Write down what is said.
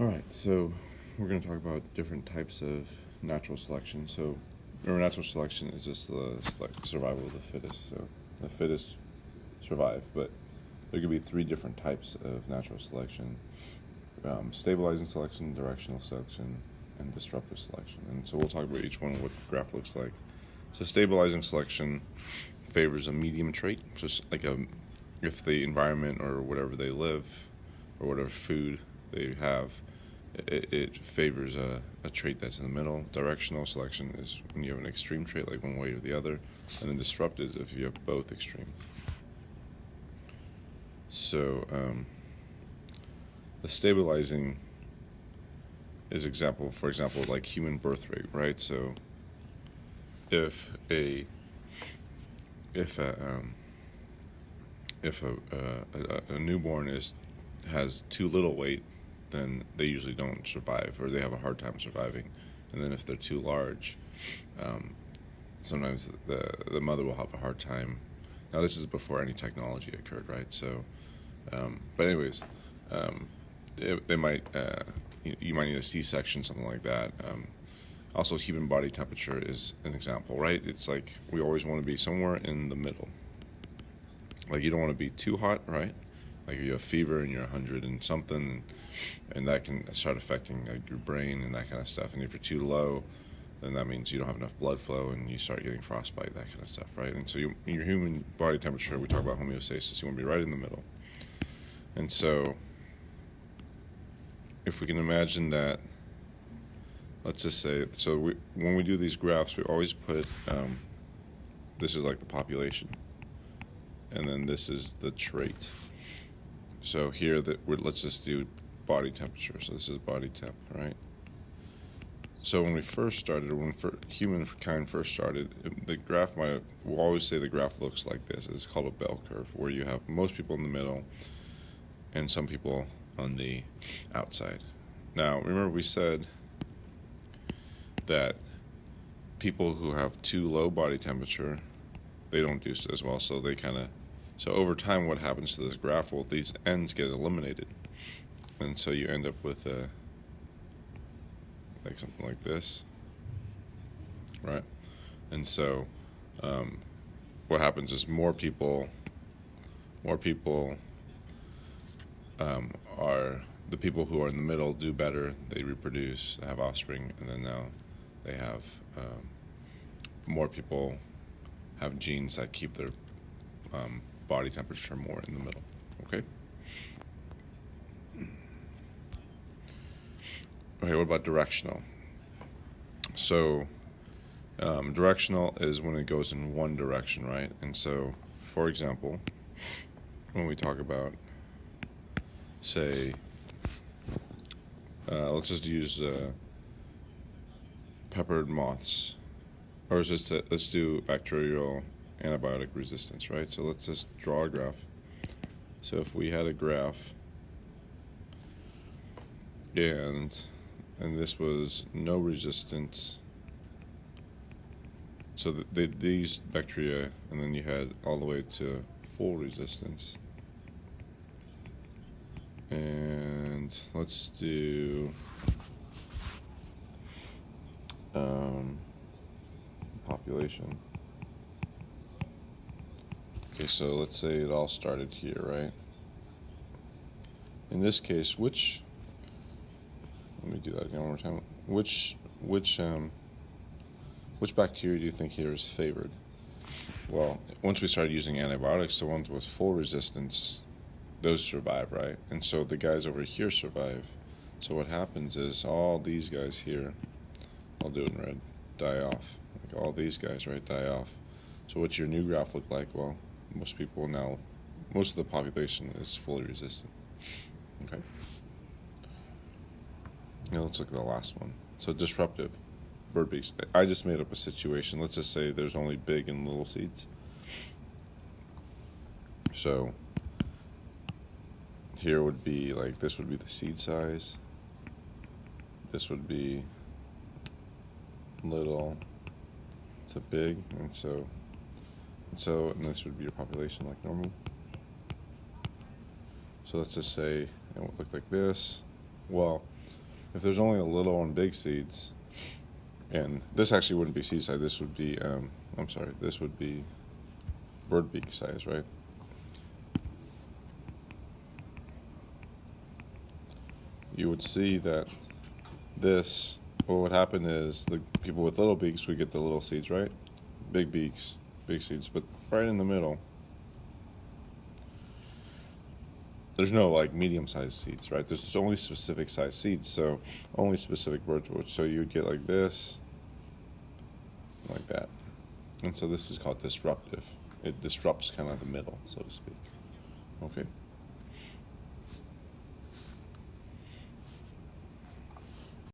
All right, so we're going to talk about different types of natural selection. So, remember, natural selection is just the survival of the fittest. So, the fittest survive, but there could be three different types of natural selection: stabilizing selection, directional selection, and disruptive selection. And so, we'll talk about each one, what the graph looks like. So, stabilizing selection favors a medium trait, just like if the environment or whatever they live or whatever food they have, it favors a trait that's in the middle. Directional selection is when you have an extreme trait, like one way or the other, and then disruptive is if you have both extremes. So the stabilizing is for example, like human birth rate, right? So if a newborn has too little weight, then they usually don't survive, or they have a hard time surviving. And then if they're too large, sometimes the mother will have a hard time. Now this is before any technology occurred, right? So, but anyways, they might you might need a C-section, something like that. Also, human body temperature is an example, right? It's like we always want to be somewhere in the middle. Like you don't want to be too hot, right? Like if you have fever and you're 100 and something, and that can start affecting like your brain and that kind of stuff. And if you're too low, then that means you don't have enough blood flow and you start getting frostbite, that kind of stuff, right? And so your human body temperature, we talk about homeostasis, you want to be right in the middle. And so if we can imagine that, let's just say, so when we do these graphs, we always put, this is like the population, and then this is the trait. So here, let's just do body temperature. So this is body temp, right? So when we first started, humankind first started, the graph we'll always say the graph looks like this. It's called a bell curve, where you have most people in the middle and some people on the outside. Now, remember we said that people who have too low body temperature, they don't do as well, so so over time what happens to this graph, well, these ends get eliminated, and so you end up with like something like this, right? And so what happens is more people are the people who are in the middle do better, they reproduce, they have offspring, and then now they have more people have genes that keep their body temperature more in the middle. Okay, what about directional? So directional is when it goes in one direction, right? And so, for example, when we talk about, say, let's just use peppered moths, or let's do bacterial antibiotic resistance, right? So let's just draw a graph. So if we had a graph, and this was no resistance, so these bacteria, and then you had all the way to full resistance. And let's do population. Okay, so let's say it all started here, right? In this case, let me do that again one more time. Which bacteria do you think here is favored? Well, once we started using antibiotics, the ones with full resistance, those survive, right? And so the guys over here survive. So what happens is all these guys here, I'll do it in red, die off. Like all these guys, right, die off. So what's your new graph look like? Well, most of the population is fully resistant. Okay. Now let's look at the last one. So disruptive, bird bees. I just made up a situation. Let's just say there's only big and little seeds. So here would be like, this would be the seed size. This would be little to big, and this would be your population like normal. So let's just say it would look like this. Well, if there's only a little and big seeds, and this actually wouldn't be seed size, this would be, this would be bird beak size, right? You would see that what would happen is the people with little beaks would get the little seeds, right? Big beaks, big seeds, but right in the middle, there's no like medium-sized seeds, right? There's only specific size seeds, so only specific birds would. So you would get like this, like that, and so this is called disruptive. It disrupts kind of the middle, so to speak. Okay.